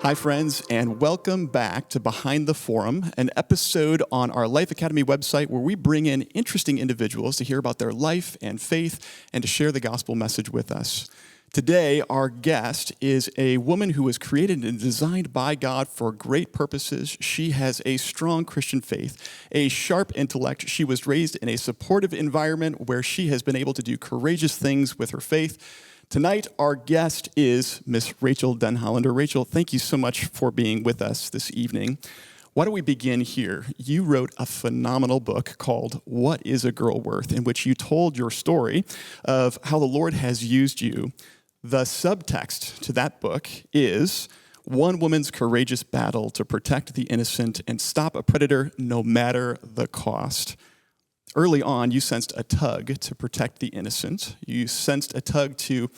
Hi, friends, and welcome back to Behind the Forum, an episode on our Life Academy website where we bring in interesting individuals to hear about their life and faith and to share the gospel message with us. Today, our guest is a woman who was created and designed by God for great purposes. She has a strong Christian faith, a sharp intellect. She was raised in a supportive environment where she has been able to do courageous things with her faith. Tonight, our guest is Miss Rachael Denhollander. Rachael, thank you so much for being with us this evening. Why don't we begin here? You wrote a phenomenal book called What is a Girl Worth, in which you told your story of how the Lord has used you. The subtext to that book is one woman's courageous battle to protect the innocent and stop a predator no matter the cost. Early on, you sensed a tug to protect the innocent. You sensed a tug to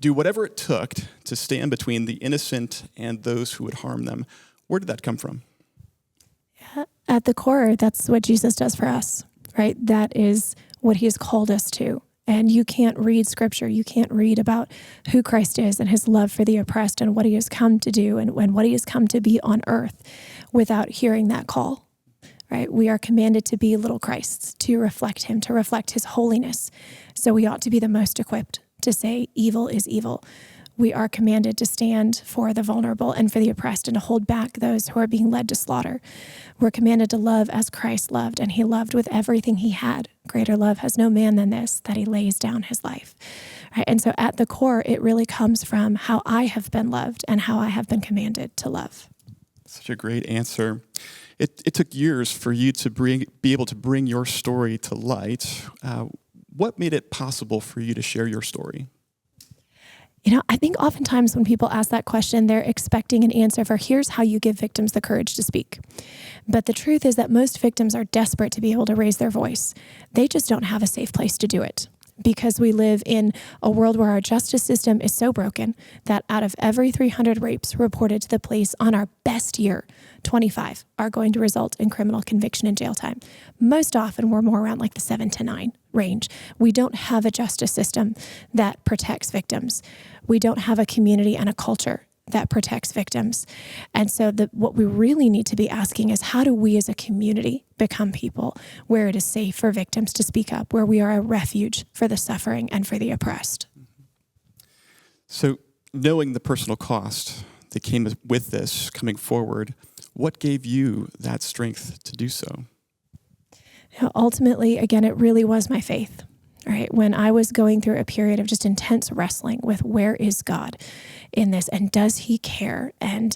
do whatever it took to stand between the innocent and those who would harm them. Where did that come from? At the core, that's what Jesus does for us, right? That is what he has called us to. And you can't read scripture. You can't read about who Christ is and his love for the oppressed and what he has come to do and what he has come to be on earth without hearing that call, right? We are commanded to be little Christs, to reflect him, to reflect his holiness. So we ought to be the most equipped to say evil is evil. We are commanded to stand for the vulnerable and for the oppressed and to hold back those who are being led to slaughter. We're commanded to love as Christ loved, and he loved with everything he had. Greater love has no man than this, that he lays down his life. Right? And so at the core, it really comes from how I have been loved and how I have been commanded to love. Such a great answer. It took years for you to be able to bring your story to light. What made it possible for you to share your story? I think oftentimes when people ask that question, they're expecting an answer for here's how you give victims the courage to speak. But the truth is that most victims are desperate to be able to raise their voice. They just don't have a safe place to do it. Because we live in a world where our justice system is so broken that out of every 300 rapes reported to the police on our best year, 25 are going to result in criminal conviction and jail time. Most often, we're more around like the 7 to 9 range. We don't have a justice system that protects victims. We don't have a community and a culture that protects victims. And so what we really need to be asking is how do we as a community become people where it is safe for victims to speak up, where we are a refuge for the suffering and for the oppressed? So knowing the personal cost that came with this coming forward, what gave you that strength to do so? Ultimately, again, it really was my faith. Right? When I was going through a period of just intense wrestling with where is God in this and does he care? And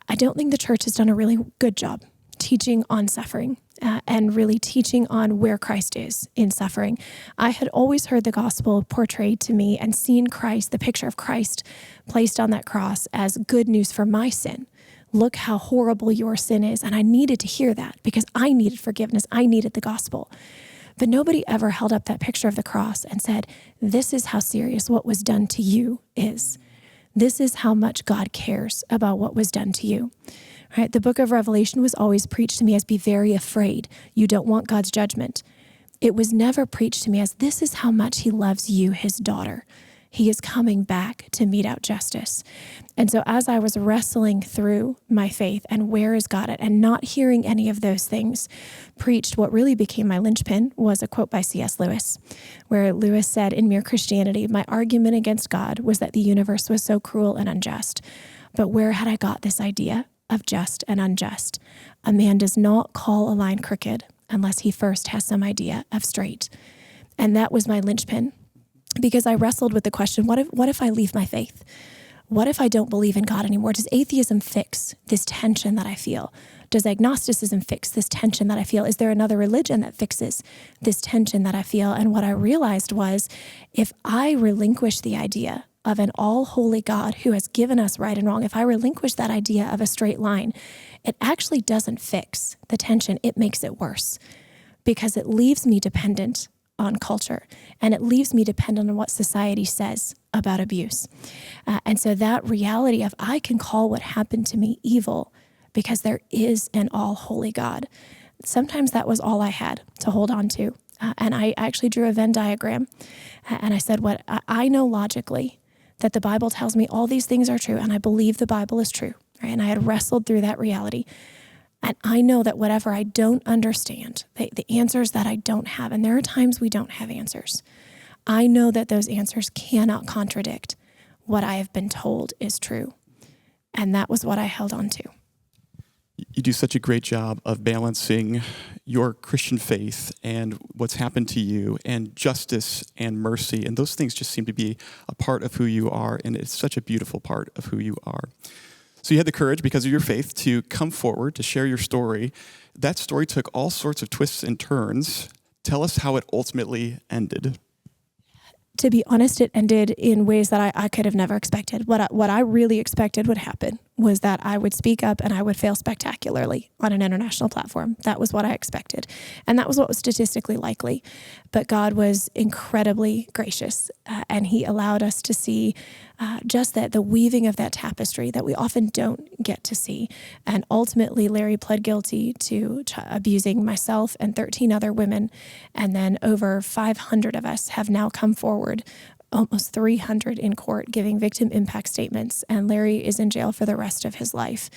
I don't think the church has done a really good job teaching on suffering and really teaching on where Christ is in suffering. I had always heard the gospel portrayed to me and seen Christ, the picture of Christ placed on that cross as good news for my sin. Look how horrible your sin is. And I needed to hear that because I needed forgiveness. I needed the gospel. But nobody ever held up that picture of the cross and said, this is how serious what was done to you is. This is how much God cares about what was done to you. Right? The book of Revelation was always preached to me as be very afraid. You don't want God's judgment. It was never preached to me as this is how much he loves you, his daughter. He is coming back to mete out justice. And so as I was wrestling through my faith and where is God at, and not hearing any of those things preached, what really became my linchpin was a quote by C.S. Lewis, where Lewis said, in Mere Christianity, my argument against God was that the universe was so cruel and unjust. But where had I got this idea of just and unjust? A man does not call a line crooked unless he first has some idea of straight. And that was my linchpin. Because I wrestled with the question, what if I leave my faith? What if I don't believe in God anymore? Does atheism fix this tension that I feel? Does agnosticism fix this tension that I feel? Is there another religion that fixes this tension that I feel? And what I realized was, if I relinquish the idea of an all-holy God who has given us right and wrong, if I relinquish that idea of a straight line, it actually doesn't fix the tension. It makes it worse because it leaves me dependent on culture, and it leaves me dependent on what society says about abuse. And so that reality of I can call what happened to me evil because there is an all-holy God. Sometimes that was all I had to hold on to. And I actually drew a Venn diagram, and I said, what I know logically that the Bible tells me all these things are true, and I believe the Bible is true. right? And I had wrestled through that reality. And I know that whatever I don't understand, the answers that I don't have, and there are times we don't have answers, I know that those answers cannot contradict what I have been told is true. And that was what I held on to. You do such a great job of balancing your Christian faith and what's happened to you and justice and mercy. And those things just seem to be a part of who you are. And it's such a beautiful part of who you are. So you had the courage, because of your faith, to come forward, to share your story. That story took all sorts of twists and turns. Tell us how it ultimately ended. To be honest, it ended in ways that I could have never expected. What I really expected would happen was that I would speak up and I would fail spectacularly on an international platform. That was what I expected. And that was what was statistically likely. But God was incredibly gracious, and he allowed us to see just that the weaving of that tapestry that we often don't get to see. And ultimately, Larry pled guilty to abusing myself and 13 other women. And then over 500 of us have now come forward, almost 300 in court, giving victim impact statements. And Larry is in jail for the rest of his life.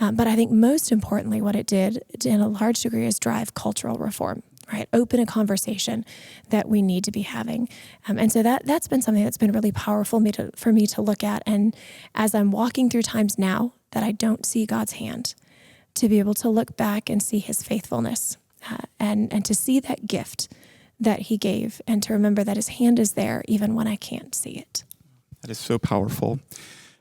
But I think most importantly, what it did in a large degree is drive cultural reform. Right, open a conversation that we need to be having, and so that's been something that's been really powerful for me to look at. And as I'm walking through times now that I don't see God's hand, to be able to look back and see His faithfulness, and to see that gift that He gave, and to remember that His hand is there even when I can't see it. That is so powerful.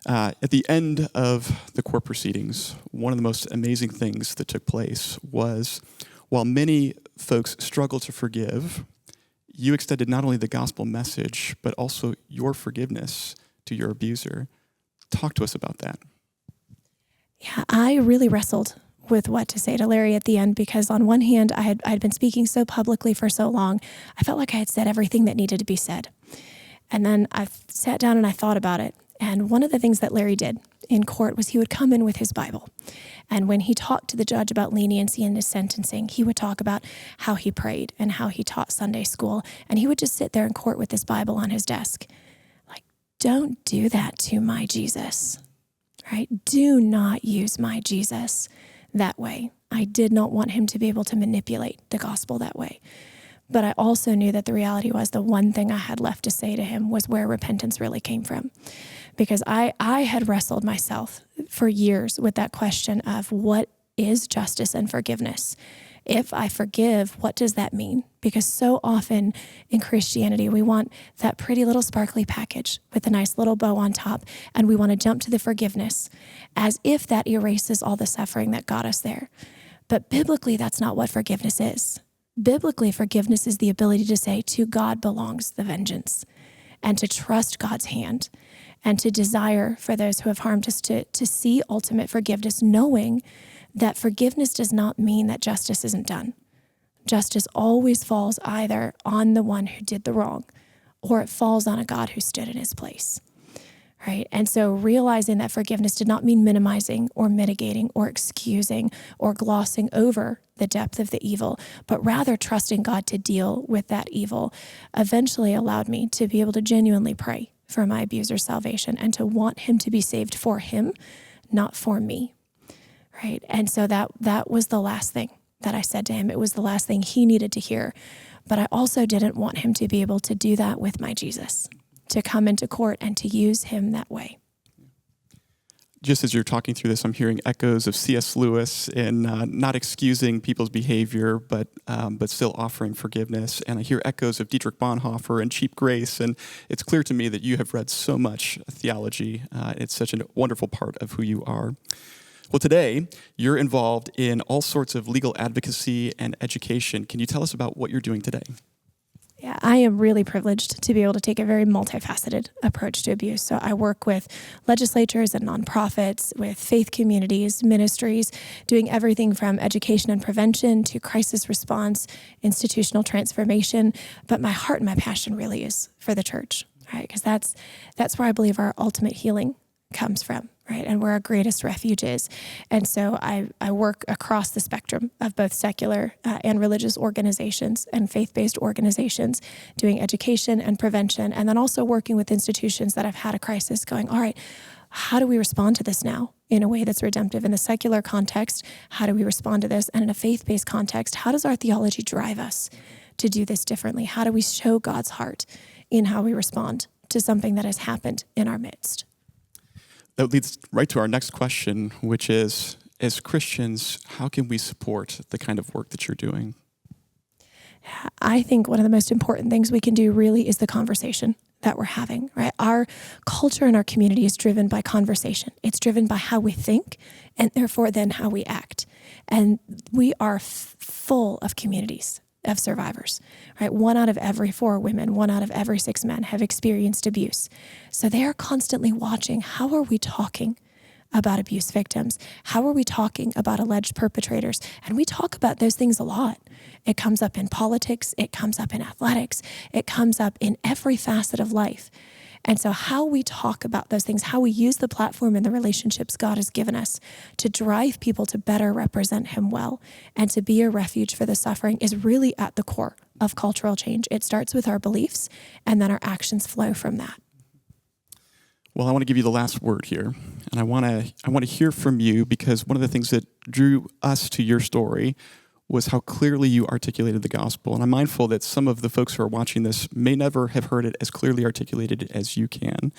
At the end of the court proceedings, one of the most amazing things that took place was, while many folks struggle to forgive, you extended not only the gospel message, but also your forgiveness to your abuser. Talk to us about that. Yeah, I really wrestled with what to say to Larry at the end, because on one hand, I'd been speaking so publicly for so long, I felt like I had said everything that needed to be said. And then I sat down and I thought about it. And one of the things that Larry did in court was he would come in with his Bible. And when he talked to the judge about leniency in his sentencing, he would talk about how he prayed and how he taught Sunday school. And he would just sit there in court with his Bible on his desk. Like, don't do that to my Jesus, right? Do not use my Jesus that way. I did not want him to be able to manipulate the gospel that way. But I also knew that the reality was the one thing I had left to say to him was where repentance really came from. Because I had wrestled myself for years with that question of what is justice and forgiveness? If I forgive, what does that mean? Because so often in Christianity, we want that pretty little sparkly package with a nice little bow on top, and we want to jump to the forgiveness as if that erases all the suffering that got us there. But biblically, that's not what forgiveness is. Biblically, forgiveness is the ability to say, to God belongs the vengeance, and to trust God's hand, and to desire for those who have harmed us to see ultimate forgiveness, knowing that forgiveness does not mean that justice isn't done. Justice always falls either on the one who did the wrong, or it falls on a God who stood in his place. Right? And so realizing that forgiveness did not mean minimizing or mitigating or excusing or glossing over the depth of the evil, but rather trusting God to deal with that evil, eventually allowed me to be able to genuinely pray for my abuser's salvation and to want him to be saved for him, not for me. Right? And so that was the last thing that I said to him. It was the last thing he needed to hear. But I also didn't want him to be able to do that with my Jesus, to come into court and to use him that way. Just as you're talking through this, I'm hearing echoes of C.S. Lewis in not excusing people's behavior, but still offering forgiveness. And I hear echoes of Dietrich Bonhoeffer and cheap grace. And it's clear to me that you have read so much theology. It's such a wonderful part of who you are. Well, today, you're involved in all sorts of legal advocacy and education. Can you tell us about what you're doing today? Yeah, I am really privileged to be able to take a very multifaceted approach to abuse. So I work with legislatures and nonprofits, with faith communities, ministries, doing everything from education and prevention to crisis response, institutional transformation. But my heart and my passion really is for the church, right? Because that's where I believe our ultimate healing comes from, right? And where our greatest refuge is. And so I work across the spectrum of both secular and religious organizations and faith-based organizations, doing education and prevention, and then also working with institutions that have had a crisis, going, all right, how do we respond to this now in a way that's redemptive? In the secular context, how do we respond to this? And in a faith-based context, how does our theology drive us to do this differently? How do we show God's heart in how we respond to something that has happened in our midst? That leads right to our next question, which is, as Christians, how can we support the kind of work that you're doing? I think one of the most important things we can do really is the conversation that we're having, right? Our culture and our community is driven by conversation. It's driven by how we think and therefore then how we act. And we are full of communities of survivors, right? 1 out of every 4 women, 1 out of every 6 men have experienced abuse. So they are constantly watching, how are we talking about abuse victims? How are we talking about alleged perpetrators? And we talk about those things a lot. It comes up in politics. It comes up in athletics. It comes up in every facet of life. And so how we talk about those things, how we use the platform and the relationships God has given us to drive people to better represent him well and to be a refuge for the suffering is really at the core of cultural change. It starts with our beliefs, and then our actions flow from that. Well, I want to give you the last word here, and I want to hear from you, because one of the things that drew us to your story was how clearly you articulated the gospel. And I'm mindful that some of the folks who are watching this may never have heard it as clearly articulated as you can.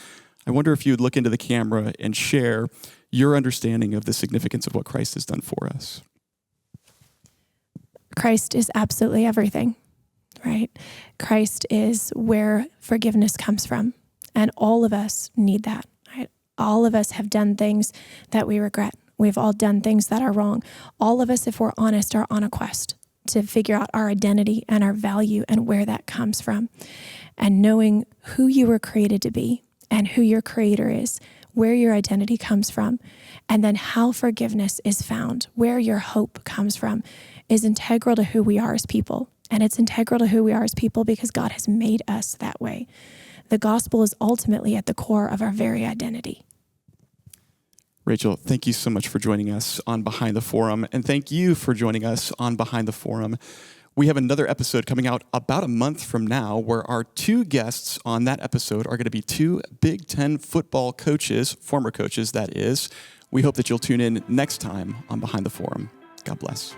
I wonder if you would look into the camera and share your understanding of the significance of what Christ has done for us. Christ is absolutely everything, right? Christ is where forgiveness comes from. And all of us need that, right? All of us have done things that we regret. We've all done things that are wrong. All of us, if we're honest, are on a quest to figure out our identity and our value and where that comes from. And knowing who you were created to be and who your creator is, where your identity comes from, and then how forgiveness is found, where your hope comes from, is integral to who we are as people. And it's integral to who we are as people because God has made us that way. The gospel is ultimately at the core of our very identity. Rachel, thank you so much for joining us on Behind the Forum, and thank you for joining us on Behind the Forum. We have another episode coming out about a month from now where our 2 guests on that episode are going to be 2 Big Ten football coaches, former coaches that is. We hope that you'll tune in next time on Behind the Forum. God bless.